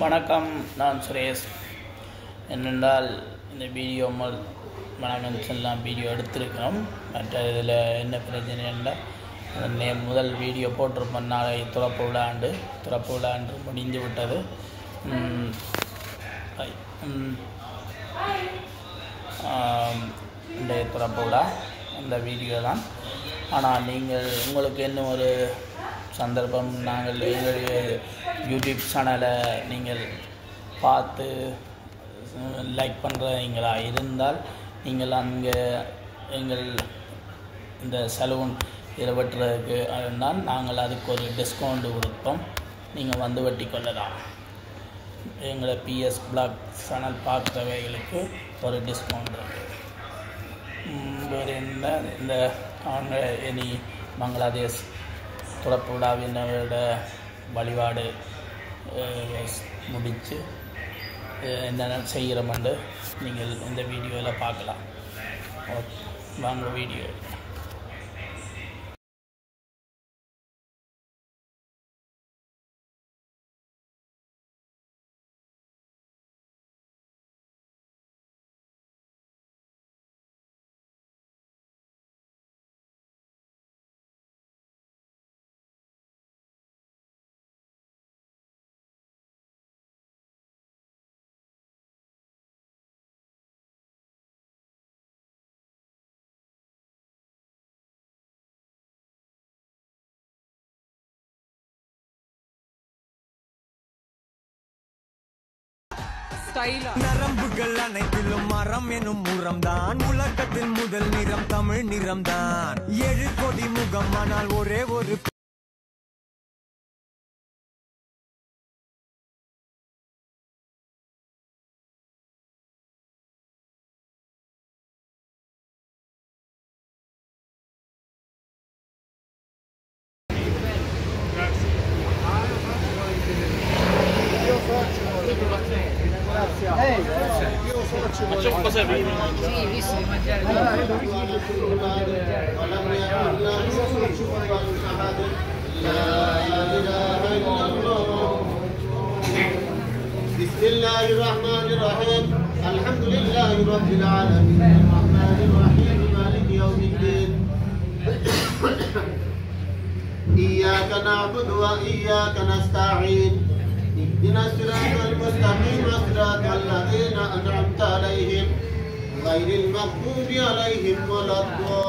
வணக்கம், நான் சுரேஷ். என்னென்றால் இந்த வீடியோ வணக்கம் சொல்லலாம் வீடியோ எடுத்திருக்கிறோம். மற்ற இதில் என்ன பிரச்சனை என்றால் முதல் வீடியோ போட்டிருப்போம். நாளை திறப்பு விழாண்டு முடிந்து விட்டது. இன்றைய திறப்பு விழா அந்த வீடியோ தான். ஆனால் உங்களுக்கு என்ன ஒரு சந்தர்ப்பம், நாங்கள் எங்களுடைய யூடியூப் சேனலை நீங்கள் பார்த்து லைக் பண்ணுறீங்களா இருந்தால் நீங்கள் அங்கே எங்கள் இந்த சலூன் இதில் வெட்டுறதுக்கு இருந்தால் நாங்கள் அதுக்கு ஒரு டிஸ்கவுண்ட் கொடுப்போம். நீங்கள் வந்து வெட்டி கொள்ளலாம். எங்களை பிஎஸ் பிளாக் சேனல் பார்க்குறவைகளுக்கு ஒரு டிஸ்கவுண்ட் இருக்குது. வேறு என்ன, இந்த அவங்க இனி பங்களாதேஷ் திறப்பு விழாவினரோட வழிபாடு முடித்து என்னென்ன செய்கிறோம்னு நீங்கள் இந்த வீடியோவில் பார்க்கலாம். வாங்க வீடியோ. நரம்புகள் அனைத்திலும் மரம் எனும் முறம்தான். உலகத்தின் முதல் நிறம் தமிழ் நிறம்தான். 7 கோடி முகம், ஆனால் ஒரே ஒரு بسم الله الرحمن الرحيم. الحمد لله رب العالمين الرحمن الرحيم مالك يوم الدين. إياك نعبد وإياك نستعين. اهدنا الصراط المستقيم صراط الذين أنعمت عليهم غير المغضوب عليهم ولا الضالين.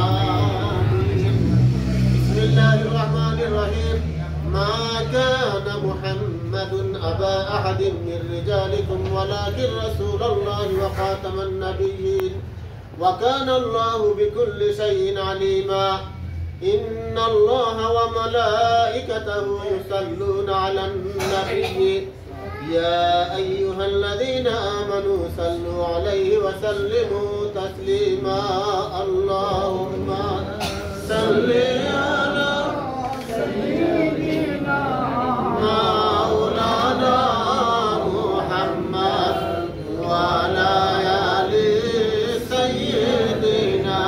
آمين. بسم الله الرحمن الرحيم. ما كان محمد أبا أحد من رجالكم ولكن رسول الله وخاتم النبيين وكان الله بكل شيء عليما. إن الله وملائكته يصلون على النبي يا أيها الذين آمنوا صلوا عليه وسلموا تسليما. اللهم صل على سيدنا مولانا محمد وعلى آل سيدنا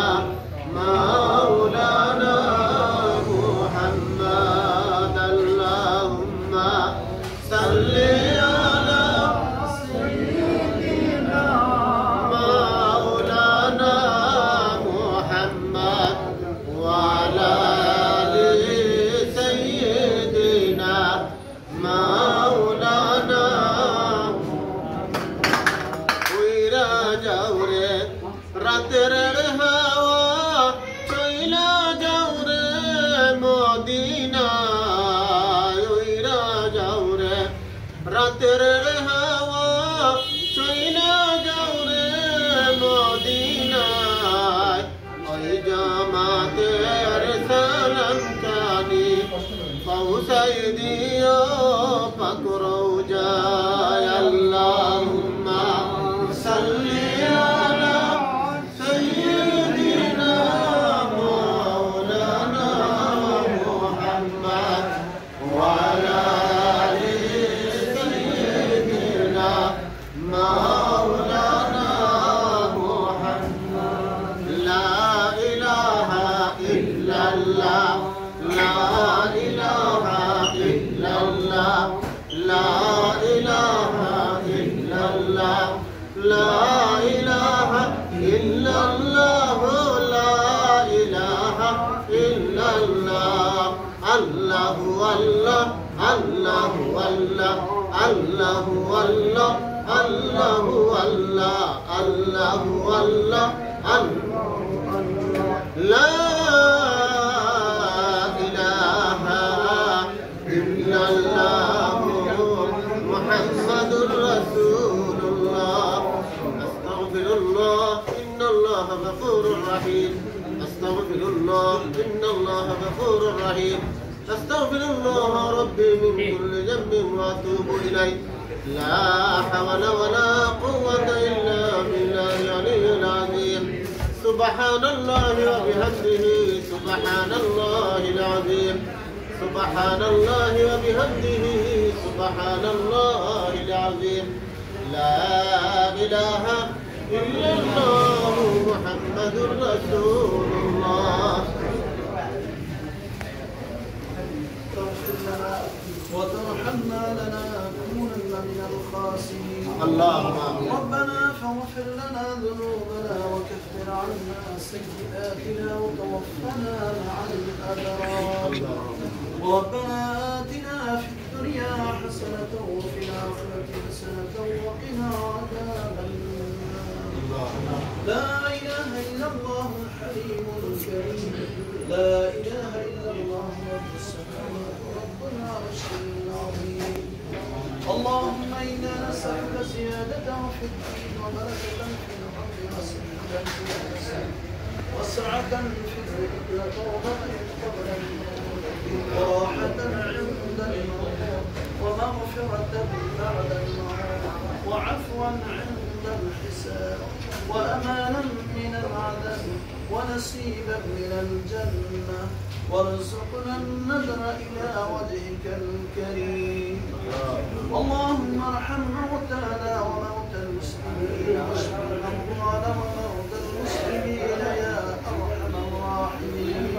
مولانا محمد. اللهم صل على سيدنا مولانا محمد চইলা যাও রে মদিনায় ওইরা যাও রে রাতের হাওয়া চইলা যাও রে মদিনায় ওই জামাতের সালাম কানি পৌঁছাই দিও পাক রওজায় আল্লাহুম্মা সাল্লি আলা সাইয়্যিদিনা মাওলানা মুহাম্মদ ওয়া আলা আলি সাইয়্যিদিনা মাওলানা মুহাম্মদ লা ইলাহা ইল্লাল্লাহ লা ইলাহা ইল্লাল্লাহ লা ইলাহা ইল্লাল্লাহ লা ইলাহা ইল্লাল্লাহ লা ইলাহা ইল্লাল্লাহ আল্লাহু আল্লাহ আল্লাহু আল্লাহ আল্লাহু আল্লাহ আল্লাহু আল্লাহ আল্লাহু আল্লাহ লা ইলাহা ইল্লাল্লাহ মুহাম্মাদুর রাসূলুল্লাহ আস্তাগফিরুল্লাহ ইন্নাল্লাহা গফুরুর রহিম আস্তাগফিরুল্লাহ ইন্নাল্লাহা গফুরুর রহিম আস্তাগফিরুল্লাহ রাব্বি মিন কুল্লি যামবিন ওয়া আতুবু ইলাইহি লা হাওলা ওয়ালা কুওয়াতা ইল্লা বিল্লাহিল আলিয়্যিল আযীম সুবহানাল্লাহি ওয়া বিহামদিহি সুবহানাল্লাহিল আযীম সুবহানাল্লাহি ওয়া বিহামদিহি সুবহানাল্লাহিল আযীম লা ইলাহা ইল্লাল্লাহ মুহাম্মাদুর রাসূলুল্লাহ وترحمنا لنكونن من الخاسرين اللهم آمين ربنا فاغفر لنا ذنوبنا وكفر عنا سيئاتنا وتوفنا مع الأبرار ربنا آتنا في الدنيا حسنة وفي الآخرة حسنة وقنا عذاب النار لا إله إلا الله الحليم الكريم لا إله إلا الله رب السماوات ورب العرش العظيم اللهم إنا نسألك زيادة في الدين وبركة في الأرض وسعة في الرزق وسعة في الرزق وتوبة قبل الموت وراحة عند الموت ومغفرة بعد الموت وعفوا عند الحساب وأمانا من العذاب ونصيبا من الجنة وارزقنا النذر إلى وجهك الكريم اللهم ارحم موتانا وموتى المسلمين واشف الأموال وموتى المسلمين يا أرحم الراحمين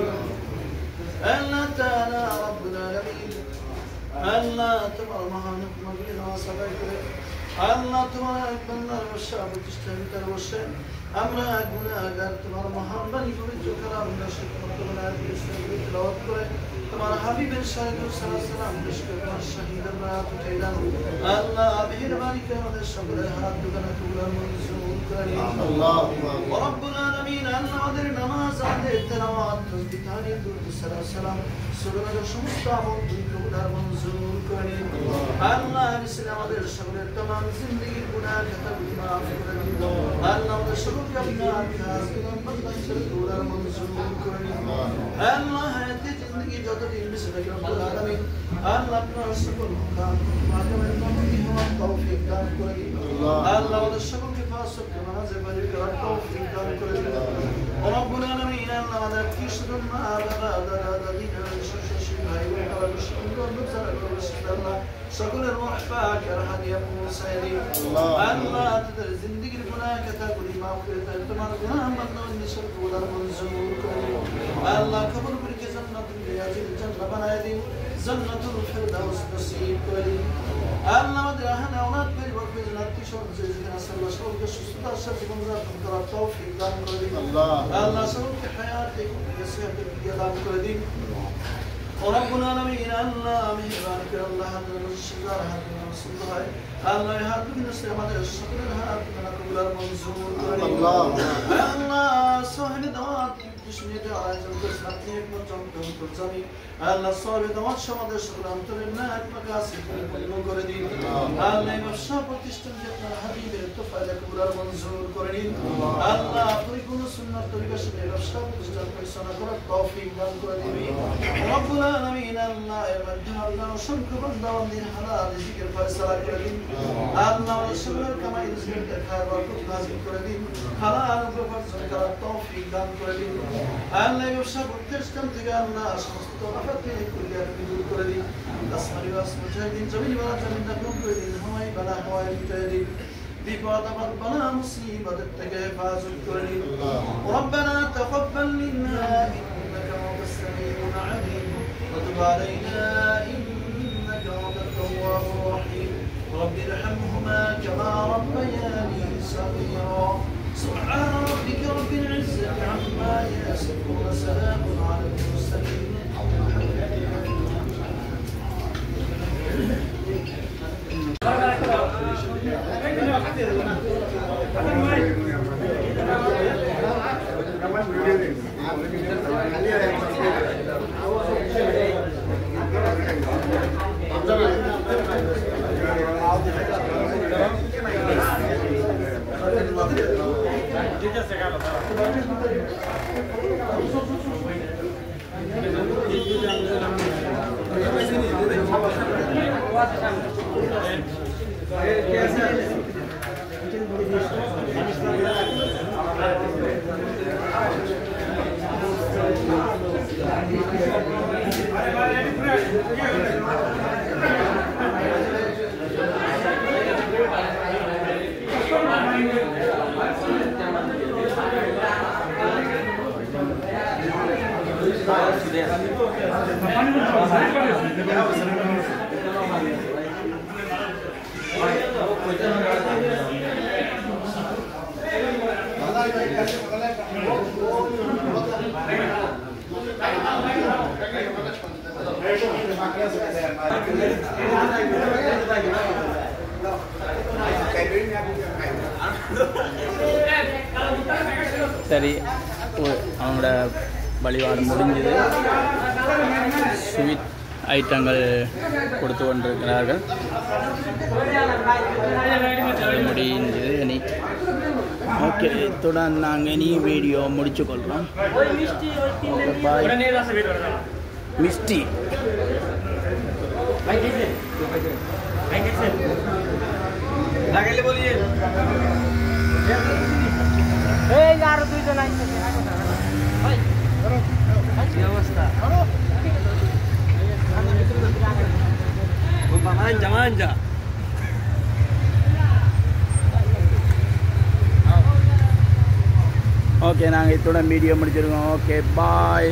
ألا تعالى ربنا العالمين ألا تبر مهانك مبينا وصبيك ألا تبر بنا والشعب تشتهي والشيء أمرا গুনাহগার তোমার মহান বাণী পবিত্র কালাম নশিত করতে বিশ্ববিদ লাভ করে তোমার হাবিবের সাল্লাল্লাহু আলাইহি ওয়াসাল্লাম নিষ্কর্ষ শহীদের রাত উঠাইলাম আল্লাহ মেহেরবানি করে আমাদের সকলের হাত দুখানা তুলার মঞ্জুর করে আল্লাহুম্মা ওয়া রাব্বুল আলামিন আল্লাহ আমাদের নামাজ আদায় তেলাওয়াত তাসবিহ তাহলিল দুরূদ সালাম সুবহানাল্লাহ সমস্ত আমল তুলার মঞ্জুর করে আল্লাহ ইসলাম আমাদের সকলের तमाम জিন্দেগীর গুনাহ খাতাগুলো মাফ করে দিন আল্লাহ আমাদের সকলকে আপনার কাছে বন্ধন করে তুলার মঞ্জুর করে আল্লাহ হায়াতে জিন্দেগী যতদিন বেঁচে থাকি রব্বুল আলামিন আল্লাহ আপনার সকল কাম মাধ্যমে মানবী হওয়ার তৌফিক দান করে দিন আল্লাহ আমাদের সকলকে ফাসক নামাজে বাড়ি করার তৌফিক দান করে দিন রব্বুল আলামিন আল্লাহ আমাদের কি শুধু মা বাবা দাদা দাদি শ্বশুর ভাই বোন সকল যারা আল্লাহ সকলের ওয়াফাক রহাদিয়া মুসাইলি আল্লাহ তাদের জিন্দেগীর গুনাহ খাতাগুলি মাফ করে দেন তোমার গুনাহ মাফ নিশর গুনাহ মঞ্জুর করে আল্লাহ কবর করে জান্নাতুল ইয়াজিল জান্নাত বানায় দিন জান্নাতুল ফিরদাউস নসিব করে আল্লাহ আমাদের আহনা ওনাত পরিবার পরিজনের কিশোর যেখানে আল্লাহ সকলকে সুস্থতার সাথে জীবনযাপন করার তৌফিক দান করে দিন আল্লাহ সকলকে হায়াতে সিহাতে দান করে দিন ربنا العالمين الله مهربان كر الله هذا الشجار هذا الصلاة الله هذا من السلام هذا الشكر هذا من قبول المنزور الله سهل دوات تشميت على جنب سنتين وجنب تلزمي أهل الصابت والشمد شغلان ترمناك مقاسم كل كردين الله يمشاق وتشتمجتنا حبيب التفعل كبر منزور كردين الله طريقنا سنة طريق شبه رشاق وتشتمك سنة كرد توفيق دان كردين رب العالمين الله يمدها الله وشمك بندا ومدين حلال ذكر فيصلة كردين الله ويشمر كما يرزق الخير وكتب هذه كردين حلال وفرز كرد توفيق دان كردين الله يمشاق وتشتمك الله شمس طرفت كل يوم كردين أسمر وأسمر جاهدين جميل ولا جميل نكون كردين هواي بلا هواي متهدين ببعض ربنا مصيبة التكيف كردين ربنا تقبل منا إنك أنت السميع العليم وتب علينا إنك أنت التواب الرحيم رب ارحمهما كما ربياني صغيرا سبحان ربك رب العزة عما يصفون سلام على المرسلين சரி, அவங்களோட வழிபாடு முடிஞ்சது. ஸ்வீட் ஐட்டங்கள் கொடுத்து கொண்டிருக்கிறார்கள். முடிஞ்சது. இனி ஓகே, இத்துடன் நாங்கள் இனி வீடியோ முடிச்சு கொள்கிறோம். மிஸ்டி manja. ஓகே, நாங்கள் இத்துடன் வீடியோ முடிச்சிருக்கோம். ஓகே, பாய்.